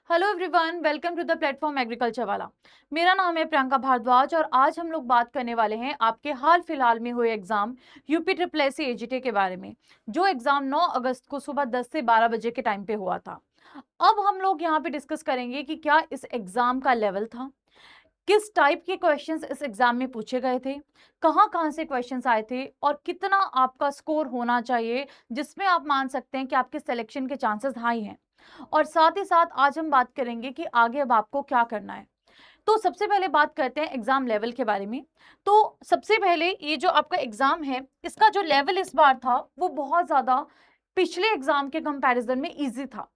Hello everyone, welcome to the platform agriculture वाला। मेरा नाम है प्रियंका भारद्वाज और आज हम लोग बात करने वाले हैं आपके हाल फिलहाल में हुए exam UP triple S C AGT के बारे में, जो एग्जाम 9 अगस्त को सुबह 10 से 12 बजे के टाइम पे हुआ था। अब हम लोग यहाँ पे डिस्कस करेंगे कि क्या इस एग्जाम का लेवल था, किस टाइप के क्वेश्चंस इस एग्जाम में पूछे गए थे, कहाँ कहाँ से क्वेश्चंस आए थे और कितना आपका स्कोर होना चाहिए जिसमें आप मान सकते हैं कि आपके सिलेक्शन के चांसेस हाई हैं। और साथ ही साथ आज हम बात करेंगे कि आगे अब आपको क्या करना है। तो सबसे पहले बात करते हैं एग्जाम लेवल के बारे में। तो सबसे पहले ये जो आपका एग्जाम है, इसका जो लेवल इस बार था वो बहुत ज्यादा पिछले एग्जाम के कंपैरिजन में इजी था।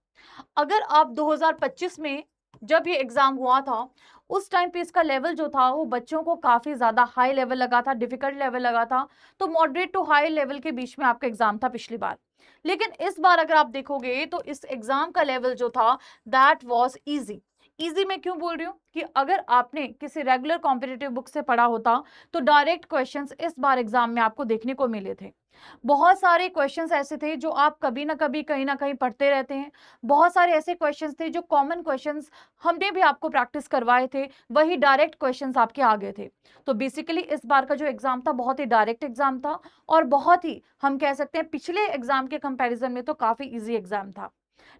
अगर आप 2025 में जब ये एग्जाम हुआ था, उस टाइम पे इसका लेवल जो था वो बच्चों को काफी ज्यादा हाई लेवल लगा था, डिफिकल्ट लेवल लगा था। तो मॉडरेट टू हाई लेवल के बीच में आपका एग्जाम था पिछली बार। लेकिन इस बार अगर आप देखोगे तो इस एग्जाम का लेवल जो था दैट वाज इजी। इजी मैं क्यों बोल रही हूँ कि अगर आपने किसी रेगुलर कॉम्पिटिटिव बुक से पढ़ा होता तो डायरेक्ट क्वेश्चंस इस बार एग्जाम में आपको देखने को मिले थे। बहुत सारे क्वेश्चंस ऐसे थे जो आप कभी ना कभी कहीं ना कहीं पढ़ते रहते हैं। बहुत सारे ऐसे क्वेश्चंस थे जो कॉमन क्वेश्चंस हमने भी आपको प्रैक्टिस करवाए थे, वही डायरेक्ट क्वेश्चंस आपके आगे थे। तो बेसिकली इस बार का जो एग्जाम था बहुत ही डायरेक्ट एग्जाम था और बहुत ही हम कह सकते हैं पिछले एग्जाम के कंपैरिजन में तो काफी इजी एग्जाम था।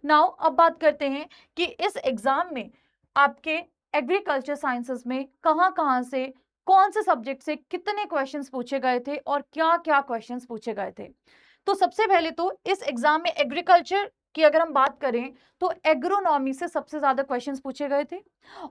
नाउ अब बात करते हैं कि इस एग्जाम में आपके एग्रीकल्चर साइंसेस में कहां कहां से, कौन से सब्जेक्ट से कितने क्वेश्चंस पूछे गए थे और क्या क्या क्वेश्चंस पूछे गए थे। तो सबसे पहले तो इस एग्जाम में एग्रीकल्चर की अगर हम बात करें तो एग्रोनॉमी से सबसे ज्यादा क्वेश्चंस पूछे गए थे।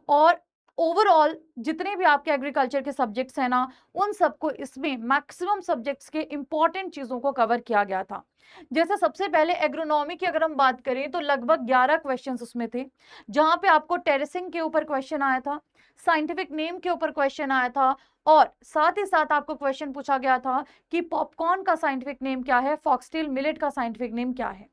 और ओवरऑल जितने भी आपके एग्रीकल्चर के सब्जेक्ट्स हैं ना, उन सबको इसमें मैक्सिमम सब्जेक्ट्स के इंपॉर्टेंट चीजों को कवर किया गया था। जैसे सबसे पहले एग्रोनॉमी की अगर हम बात करें तो लगभग 11 क्वेश्चंस उसमें थे, जहां पे आपको टेरेसिंग के ऊपर क्वेश्चन आया था, साइंटिफिक नेम के ऊपर क्वेश्चन आया था, और साथ ही साथ आपको क्वेश्चन पूछा गया था कि पॉपकॉर्न का साइंटिफिक नेम क्या है, फॉक्सटेल मिलेट का साइंटिफिक नेम क्या है।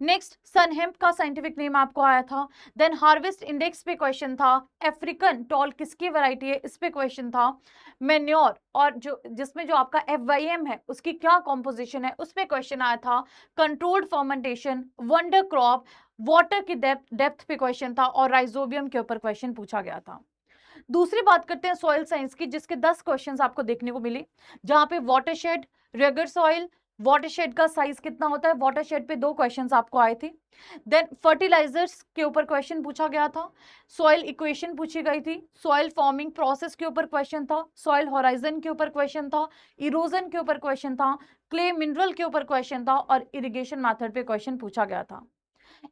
नेक्स्ट सन हेम्प का साइंटिफिक नेम आपको आया था। देन हार्वेस्ट इंडेक्स पे क्वेश्चन था, अफ्रीकन टॉल किसकी वैरायटी है इस पे क्वेश्चन था। मेन्योर और जो जिसमें जो आपका एफवाईएम है उसकी क्या कॉम्पोजिशन है उस पे क्वेश्चन आया था। Controlled fermentation, wonder crop, water की डेप्थ डेप्थ पे क्वेश्चन था और राइजोबियम के ऊपर क्वेश्चन पूछा गया था। दूसरी बात करते हैं सॉइल साइंस की, जिसके 10 क्वेश्चंस आपको देखने को मिले, जहां पे वाटरशेड, रेगर सॉइल, वाटरशेड का साइज कितना होता है, वाटरशेड पे 2 क्वेश्चंस आपको आए थे। देन फर्टिलाइजर्स के ऊपर क्वेश्चन पूछा गया था, सॉइल इक्वेशन पूछी गई थी, सॉइल फॉर्मिंग प्रोसेस के ऊपर क्वेश्चन था, सॉइल होराइजन के ऊपर क्वेश्चन था, इरोजन के ऊपर क्वेश्चन था, क्ले मिनरल के ऊपर क्वेश्चन था और इरिगेशन मेथड पे क्वेश्चन पूछा गया था।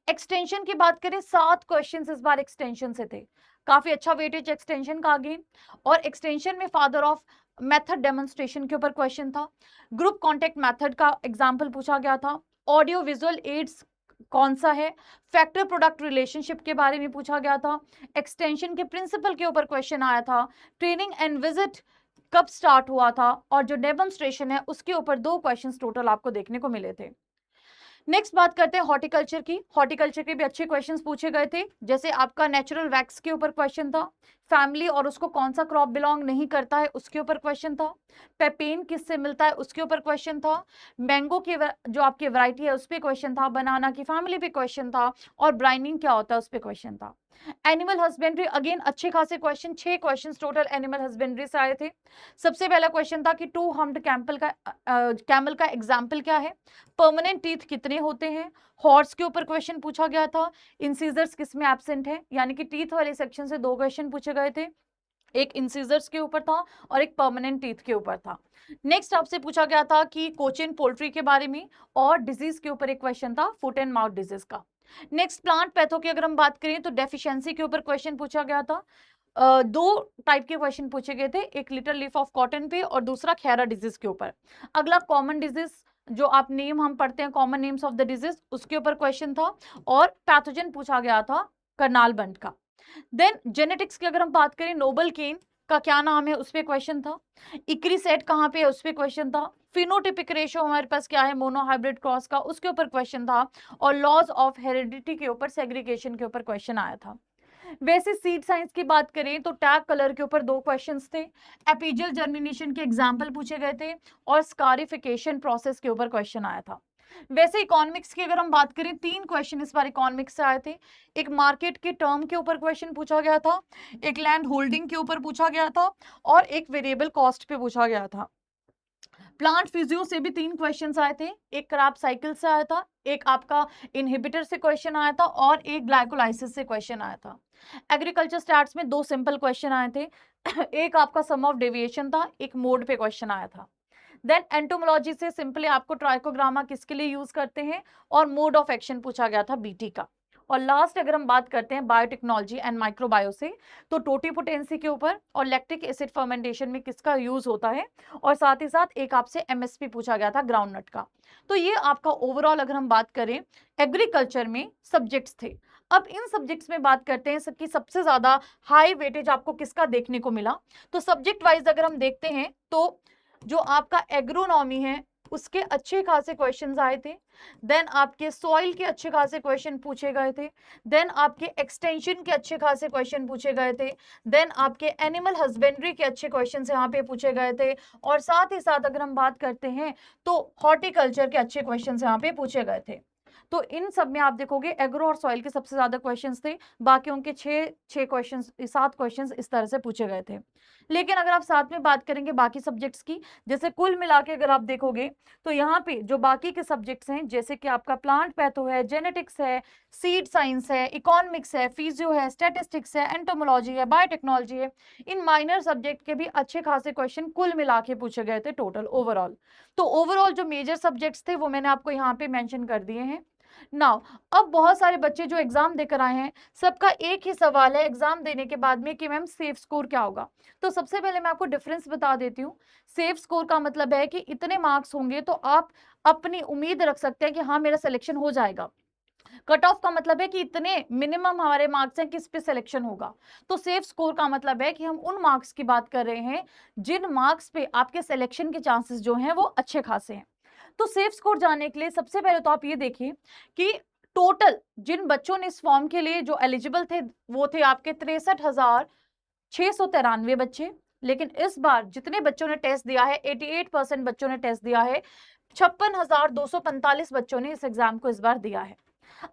एक्सटेंशन की बात करें, 7 क्वेश्चंस इस बार एक्सटेंशन से थे। काफी अच्छा वेटेज एक्सटेंशन का अगेन। और एक्सटेंशन में फादर ऑफ मेथड डेमोन्स्ट्रेशन के ऊपर क्वेश्चन था, ग्रुप कॉन्टेक्ट मेथड का एग्जाम्पल पूछा गया था, ऑडियो विजुअल एड्स कौन सा है, फैक्टर प्रोडक्ट रिलेशनशिप के बारे में पूछा गया था, एक्सटेंशन के प्रिंसिपल के ऊपर क्वेश्चन आया था, ट्रेनिंग एंड विजिट कब स्टार्ट हुआ था, और जो डेमोन्स्ट्रेशन है उसके ऊपर 2 क्वेश्चंस टोटल आपको देखने को मिले थे। नेक्स्ट बात करते हैं हॉर्टिकल्चर की। हॉर्टिकल्चर के भी अच्छे क्वेश्चंस पूछे गए थे, जैसे आपका नेचुरल वैक्स के ऊपर क्वेश्चन था, फैमिली और उसको कौन सा क्रॉप बिलोंग नहीं करता है उसके ऊपर क्वेश्चन था, पेपेन किससे मिलता है उसके ऊपर क्वेश्चन था, मैंगो की जो आपकी वैरायटी है उस पर क्वेश्चन था, बनाना की फैमिली पे क्वेश्चन था, और ब्राइनिंग क्या होता है उस पर क्वेश्चन था। एनिमल हस्बेंड्री अगेन अच्छे खासे question, 6 question total animal husbandry से आए थे। सबसे पहला क्वेश्चन था कि टू हम्प्ड कैमल का एग्जाम्पल क्या है, परमानेंट टीथ कितने होते हैं, हॉर्स के ऊपर क्वेश्चन पूछा गया था, इंसीजर्स किसमें एब्सेंट है, यानी कि टीथ वाले सेक्शन से 2 क्वेश्चन पूछे गए थे, एक इंसीजर्स के ऊपर था और एक परमानेंट टीथ के ऊपर था। नेक्स्ट आपसे पूछा गया था कि कोचिन पोल्ट्री के बारे में, और डिजीज के ऊपर एक क्वेश्चन था फुट एंड माउथ डिजीज का। नेक्स्ट प्लांट पैथो की अगर हम बात करें तो डेफिशिएंसी के ऊपर क्वेश्चन पूछा गया था। 2 टाइप के क्वेश्चन पूछे गए थे, एक लिटिल लीफ ऑफ कॉटन पे और दूसरा खैरा डिजीज के ऊपर। अगला कॉमन डिजीज, जो आप नेम हम पढ़ते हैं common names of the disease, उसके ऊपर क्वेश्चन था, और पैथोजन पूछा गया था करनाल बंट का। देन जेनेटिक्स की अगर हम बात करें, नोबल केन का क्या नाम है उस पे क्वेश्चन था, इक्री सेट कहाँ पे है उस पे क्वेश्चन था, फिनोटिपिक रेशियो हमारे पास क्या है मोनोहाइब्रिड क्रॉस का उसके ऊपर क्वेश्चन था, और लॉज ऑफ हेरिडिटी के ऊपर सेग्रीगेशन के ऊपर क्वेश्चन आया था। वैसे सीड साइंस की बात करें तो टैग कलर के ऊपर 2 क्वेश्चंस थे, एपिजियल जर्मिनेशन के एग्जाम्पल पूछे गए थे, और स्कारिफिकेशन प्रोसेस के ऊपर क्वेश्चन आया था। वैसे इकोनॉमिक्स की अगर हम बात करें, 3 क्वेश्चन इस बार इकोनॉमिक्स से आए थे। एक मार्केट के टर्म के ऊपर क्वेश्चन पूछा गया था, एक लैंड होल्डिंग के ऊपर पूछा गया था और एक वेरिएबल कॉस्ट पे पूछा गया था। प्लांट फिजियो से भी 3 क्वेश्चंस आए थे, एक क्रैप साइकिल से आया था, एक आपका इनहिबिटर से क्वेश्चन आया था और एक ग्लाइकोलाइसिस से क्वेश्चन आया था। एग्रीकल्चर स्टैट्स में 2 सिंपल क्वेश्चन आए थे एक आपका सम ऑफ डेविएशन था, एक मोड पे क्वेश्चन आया था। देन एंटोमोलॉजी से सिंपली आपको ट्राइकोग्रामा किसके लिए यूज करते हैं और मोड ऑफ एक्शन पूछा गया था बीटी का। और लास्ट अगर हम बात करते हैं बायोटेक्नोलॉजी एंड माइक्रोबायो से, तो टोटीपोटेंसी के ऊपर और लैक्टिक एसिड फर्मेंटेशन में किसका यूज होता है, और साथ ही साथ एक आपसे एमएसपी पूछा गया था ग्राउंड नट का। तो ये आपका ओवरऑल अगर हम बात करें एग्रीकल्चर में सब्जेक्ट्स थे। अब इन सब्जेक्ट्स में बात करते हैं सबकी सबसे ज्यादा हाई वेटेज आपको किसका देखने को मिला। तो सब्जेक्ट वाइज अगर हम देखते हैं तो जो आपका एग्रोनॉमी है उसके अच्छे खासे क्वेश्चंस आए थे। देन आपके सॉइल के अच्छे खासे क्वेश्चन पूछे गए थे। देन आपके एक्सटेंशन के अच्छे खासे क्वेश्चन पूछे गए थे। देन आपके एनिमल हस्बेंड्री के अच्छे क्वेश्चन यहाँ पे पूछे गए थे। और साथ ही साथ अगर हम बात करते हैं तो हॉर्टिकल्चर के अच्छे क्वेश्चन यहाँ पे पूछे गए थे। तो इन सब में आप देखोगे एग्रो और सॉइल के सबसे ज्यादा क्वेश्चंस थे, बाकी उनके 7 क्वेश्चंस इस तरह से पूछे गए थे। लेकिन अगर आप साथ में बात करेंगे बाकी सब्जेक्ट्स की, जैसे कुल मिला के अगर आप देखोगे तो यहाँ पे जो बाकी के सब्जेक्ट्स हैं जैसे कि आपका प्लांट पैथो है, जेनेटिक्स है, सीड साइंस है, इकोनॉमिक्स है, फिजियो है, स्टैटिस्टिक्स है, एंटोमोलॉजी है, बायोटेक्नोलॉजी है, इन माइनर सब्जेक्ट के भी अच्छे खासे क्वेश्चन कुल मिला के पूछे गए थे टोटल ओवरऑल। तो ओवरऑल जो मेजर सब्जेक्ट्स थे वो मैंने आपको यहाँ पे मेंशन कर दिए हैं। नाउ अब बहुत सारे बच्चे जो एग्जाम देकर आए हैं सबका एक ही सवाल है एग्जाम देने के बाद में कि मैम सेफ स्कोर क्या होगा। तो सबसे पहले मैं आपको डिफरेंस बता देती हूँ। सेफ स्कोर का मतलब है कि इतने मार्क्स होंगे तो आप अपनी उम्मीद रख सकते हैं कि हाँ मेरा सिलेक्शन हो जाएगा। कट ऑफ का मतलब है कि इतने मिनिमम हमारे मार्क्स हैं किस पे सिलेक्शन होगा। तो सेफ स्कोर का मतलब है कि हम उन मार्क्स की बात कर रहे हैं जिन मार्क्स पे आपके सिलेक्शन के चांसेस जो हैं वो अच्छे खासे हैं। तो सेफ स्कोर जानने के लिए सबसे पहले तो आप ये देखिए कि टोटल जिन बच्चों ने इस फॉर्म के लिए जो एलिजिबल थे वो थे आपके 63,693 बच्चे। लेकिन इस बार जितने बच्चों ने टेस्ट दिया है 88% बच्चों ने टेस्ट दिया है, 56,245 बच्चों ने इस एग्जाम को इस बार दिया है।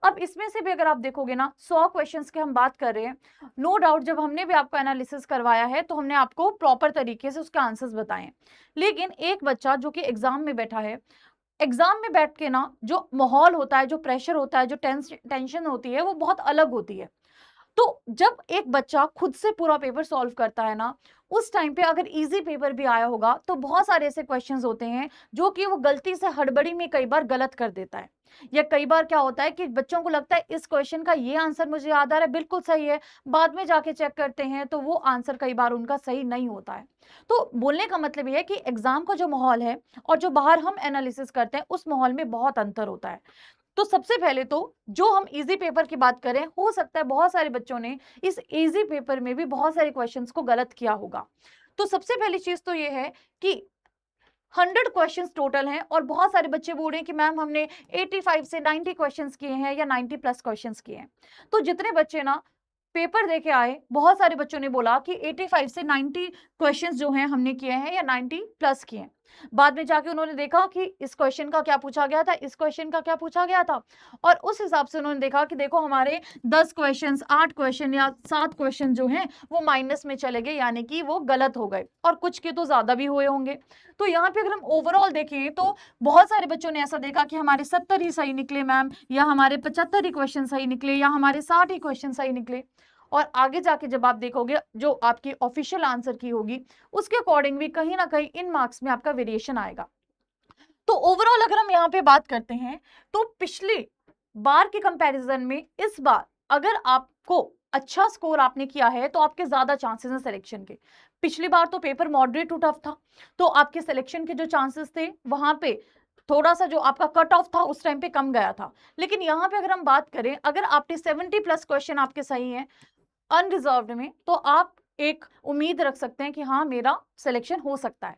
अब इसमें से भी अगर आप देखोगे ना 100 क्वेश्चंस की हम बात कर रहे हैं, नो डाउट जब हमने भी आपको एनालिसिस करवाया है तो हमने आपको प्रॉपर तरीके से उसके आंसर्स बताए। लेकिन एक बच्चा जो कि एग्जाम में बैठा है, एग्जाम में बैठ के ना जो माहौल होता है, जो प्रेशर होता है, जो टेंशन होती है वो बहुत अलग होती है। तो जब एक बच्चा खुद से पूरा पेपर सॉल्व करता है ना, उस टाइम पे अगर इजी पेपर भी आया होगा तो बहुत सारे ऐसे क्वेश्चंस होते हैं जो कि वो गलती से हड़बड़ी में कई बार गलत कर देता है। या कई बार क्या होता है कि बच्चों को लगता है इस क्वेश्चन का ये आंसर मुझे याद आ रहा है बिल्कुल सही है, बाद में जाके चेक करते हैं तो वो आंसर कई बार उनका सही नहीं होता है। तो बोलने का मतलब ये है कि एग्जाम का जो माहौल है और जो बाहर हम एनालिसिस करते हैं उस माहौल में बहुत अंतर होता है। तो सबसे पहले तो जो हम इजी पेपर की बात करें, हो सकता है बहुत सारे बच्चों ने इस इजी पेपर में भी बहुत सारे क्वेश्चंस को गलत किया होगा। तो सबसे पहली चीज तो ये है कि 100 क्वेश्चंस टोटल हैं और बहुत सारे बच्चे बोल रहे हैं कि मैम हमने 85 से 90 क्वेश्चंस किए हैं या 90 प्लस क्वेश्चंस किए हैं। तो जितने बच्चे ना पेपर देके आए, बहुत सारे बच्चों ने बोला कि 85 से 90 क्वेश्चंस जो हैं हमने किए हैं या 90 प्लस किए हैं। बाद में जाके उन्होंने देखा कि इस क्वेश्चन का क्या पूछा गया था, इस क्वेश्चन का क्या पूछा गया था, और उस हिसाब से उन्होंने देखा कि देखो हमारे 10 क्वेश्चंस, 8 क्वेश्चन या 7 क्वेश्चन जो हैं वो माइनस में चले गए, यानी कि वो गलत हो गए, और कुछ के तो ज्यादा भी हुए होंगे। तो यहाँ पे अगर हम ओवरऑल देखें तो बहुत सारे बच्चों ने ऐसा देखा कि हमारे 70 ही सही निकले मैम, या हमारे 75 ही क्वेश्चन सही निकले, या हमारे 60 ही क्वेश्चन सही निकले। और आगे जाके जब आप देखोगे जो आपकी ऑफिशियल आंसर की होगी उसके अकॉर्डिंग भी कहीं ना कहीं इन मार्क्स में आपका वेरिएशन आएगा। तो ओवरऑल अगर हम यहाँ पे बात करते हैं तो पिछली बार के कंपैरिजन में इस बार अगर आपको अच्छा स्कोर आपने किया है तो आपके ज्यादा चांसेस हैं सिलेक्शन के। पिछली बार तो पेपर मॉडरेट टू टफ था, तो आपके सिलेक्शन के जो चांसेस थे वहां पे थोड़ा सा जो आपका कट ऑफ था उस टाइम पे कम गया था। लेकिन यहाँ पे अगर हम बात करें, अगर आपने 70 प्लस क्वेश्चन आपके सही हैं अनरिजर्व्ड में, तो आप एक उम्मीद रख सकते हैं कि हाँ मेरा सिलेक्शन हो सकता है।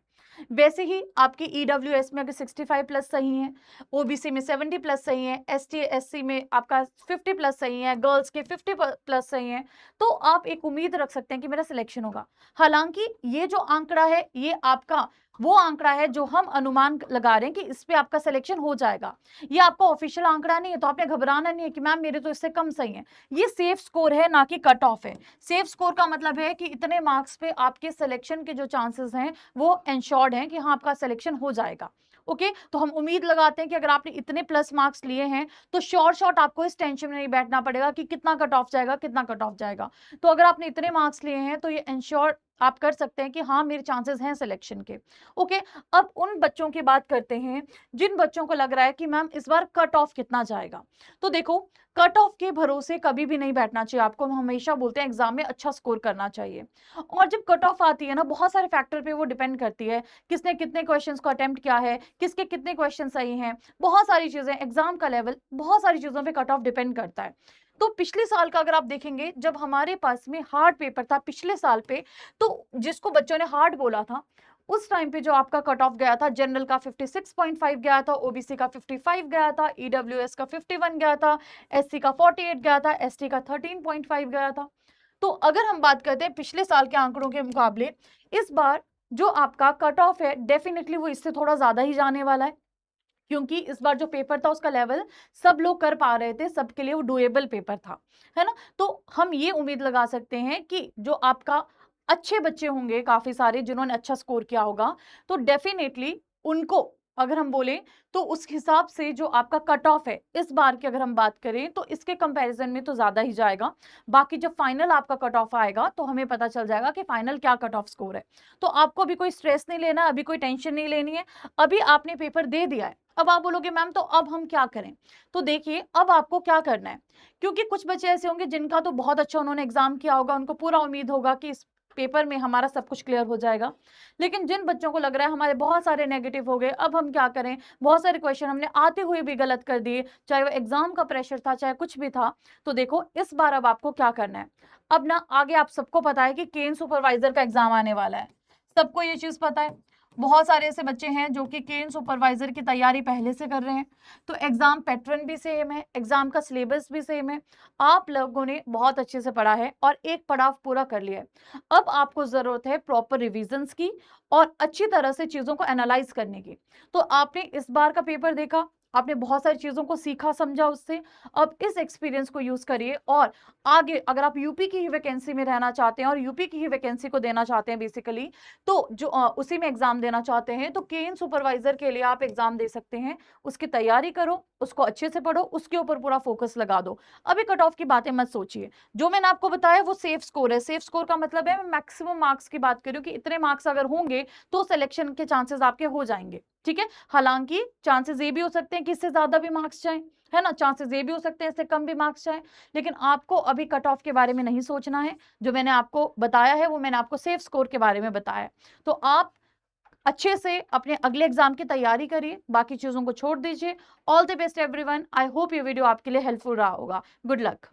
वैसे ही आपके ईडब्ल्यूएस में अगर 65 प्लस सही है, ओबीसी में 70 प्लस सही है, एसटी एससी में आपका 50 प्लस सही है, गर्ल्स के 50 प्लस सही है, तो आप एक उम्मीद रख सकते हैं कि मेरा सिलेक्शन होगा। हालांकि ये जो आंकड़ा है ये आपका वो आंकड़ा है जो हम अनुमान लगा रहे हैं कि इस पे आपका सिलेक्शन हो जाएगा। ये आपका ऑफिशियल आंकड़ा नहीं है, तो आपने घबराना नहीं है कि मैम मेरे तो इससे कम सही है। ये सेफ स्कोर है, ना कि कट ऑफ है। सेफ स्कोर का मतलब है कि इतने मार्क्स पे आपके सिलेक्शन के जो चांसेस हैं वो एंश्योर्ड हैं कि हाँ आपका सिलेक्शन हो जाएगा। ओके, तो हम उम्मीद लगाते हैं कि अगर आपने इतने प्लस मार्क्स लिए हैं तो श्योर शॉट आपको इस टेंशन में नहीं बैठना पड़ेगा कि कितना कट ऑफ जाएगा, कितना कट ऑफ जाएगा। तो अगर आपने इतने मार्क्स लिए हैं तो ये एंश्योर आप कर सकते हैं कि हाँ मेरे चांसेस हैं सिलेक्शन के। ओके, अब उन बच्चों की बात करते हैं जिन बच्चों को लग रहा है कि मैम इस बार कट ऑफ कितना जाएगा। तो देखो, कट ऑफ के भरोसे कभी भी नहीं बैठना चाहिए आपको। हम हमेशा बोलते हैं एग्जाम में अच्छा स्कोर करना चाहिए। और जब कट ऑफ आती है ना, बहुत सारे फैक्टर पे वो डिपेंड करती है, किसने कितने क्वेश्चंस को अटेम्प्ट किया है, किसके कितने क्वेश्चन सही हैं, बहुत सारी चीजें, एग्जाम का लेवल, बहुत सारी चीजों पे कट ऑफ डिपेंड करता है। तो पिछले साल का अगर आप देखेंगे, जब हमारे पास में हार्ड पेपर था पिछले साल पे, तो जिसको बच्चों ने हार्ड बोला था, उस टाइम पे जो आपका कट ऑफ गया था, जनरल का 56.5 गया था, ओबीसी का 55 गया था, ईडब्ल्यूएस का 51 गया था, एससी का 48 गया था, एसटी का 13.5 गया था। तो अगर हम बात करते हैं पिछले साल के आंकड़ों के मुकाबले, इस बार जो आपका कट ऑफ है डेफिनेटली वो इससे थोड़ा ज्यादा ही जाने वाला है, क्योंकि इस बार जो पेपर था उसका लेवल सब लोग कर पा रहे थे, सबके लिए वो डुएबल पेपर था, है ना। तो हम ये उम्मीद लगा सकते हैं कि जो आपका अच्छे बच्चे होंगे काफी सारे जिन्होंने अच्छा स्कोर किया होगा, तो डेफिनेटली उनको अगर हम बोले तो उस हिसाब से जो आपका कट ऑफ है इस बार की अगर हम बात करें तो इसके कंपैरिजन में तो ज्यादा ही जाएगा। बाकी जब फाइनल आपका कट ऑफ आएगा तो हमें पता चल जाएगा कि फाइनल क्या कट ऑफ स्कोर है। तो आपको अभी कोई स्ट्रेस नहीं लेना, अभी कोई टेंशन नहीं लेनी है। अभी आपने पेपर दे दिया है, अब आप बोलोगे मैम तो अब हम क्या करें। तो देखिए अब आपको क्या करना है, क्योंकि कुछ बच्चे ऐसे होंगे जिनका तो बहुत अच्छा उन्होंने एग्जाम किया होगा, उनको पूरा उम्मीद होगा कि इस पेपर में हमारा सब कुछ क्लियर हो जाएगा। लेकिन जिन बच्चों को लग रहा है हमारे बहुत सारे नेगेटिव हो गए, अब हम क्या करें, बहुत सारे क्वेश्चन हमने आते हुए भी गलत कर दिए, चाहे वो एग्जाम का प्रेशर था चाहे कुछ भी था। तो देखो इस बार अब आपको क्या करना है। अब ना आगे आप सबको पता है कि केन सुपरवाइजर का एग्जाम आने वाला है, सबको ये चीज पता है। बहुत सारे ऐसे बच्चे हैं जो कि केन सुपरवाइजर की तैयारी पहले से कर रहे हैं। तो एग्जाम पैटर्न भी सेम है, एग्जाम का सिलेबस भी सेम है, आप लोगों ने बहुत अच्छे से पढ़ा है और एक पड़ाव पूरा कर लिया है। अब आपको जरूरत है प्रॉपर रिविजन्स की और अच्छी तरह से चीजों को एनालाइज करने की। तो आपने इस बार का पेपर देखा, आपने बहुत सारी चीजों को सीखा समझा उससे। अब इस एक्सपीरियंस को यूज करिए और आगे अगर आप यूपी की ही वैकेंसी में रहना चाहते हैं और यूपी की ही वैकेंसी को देना चाहते हैं बेसिकली, तो जो उसी में एग्जाम देना चाहते हैं, तो केन सुपरवाइजर के लिए आप एग्जाम दे सकते हैं। उसकी तैयारी करो, उसको अच्छे से पढ़ो, उसके ऊपर पूरा फोकस लगा दो। अभी कट ऑफ की बातें मत सोचिए। जो मैंने आपको बताया वो सेफ स्कोर है। सेफ स्कोर का मतलब है मैं मैक्सिमम मार्क्स की बात करूं कि इतने मार्क्स अगर होंगे तो सिलेक्शन के चांसेस आपके हो जाएंगे। ठीक है, हालांकि चांसेस ये भी हो सकते हैं कि इससे ज्यादा भी मार्क्स जाएं, है ना, चांसेस ये भी हो सकते हैं इससे कम भी मार्क्स जाएं। लेकिन आपको अभी कट ऑफ के बारे में नहीं सोचना है। जो मैंने आपको बताया है वो मैंने आपको सेफ स्कोर के बारे में बताया है। तो आप अच्छे से अपने अगले एग्जाम की तैयारी करिए, बाकी चीजों को छोड़ दीजिए। All the best everyone, I hope ये वीडियो आपके लिए हेल्पफुल रहा होगा। Good luck.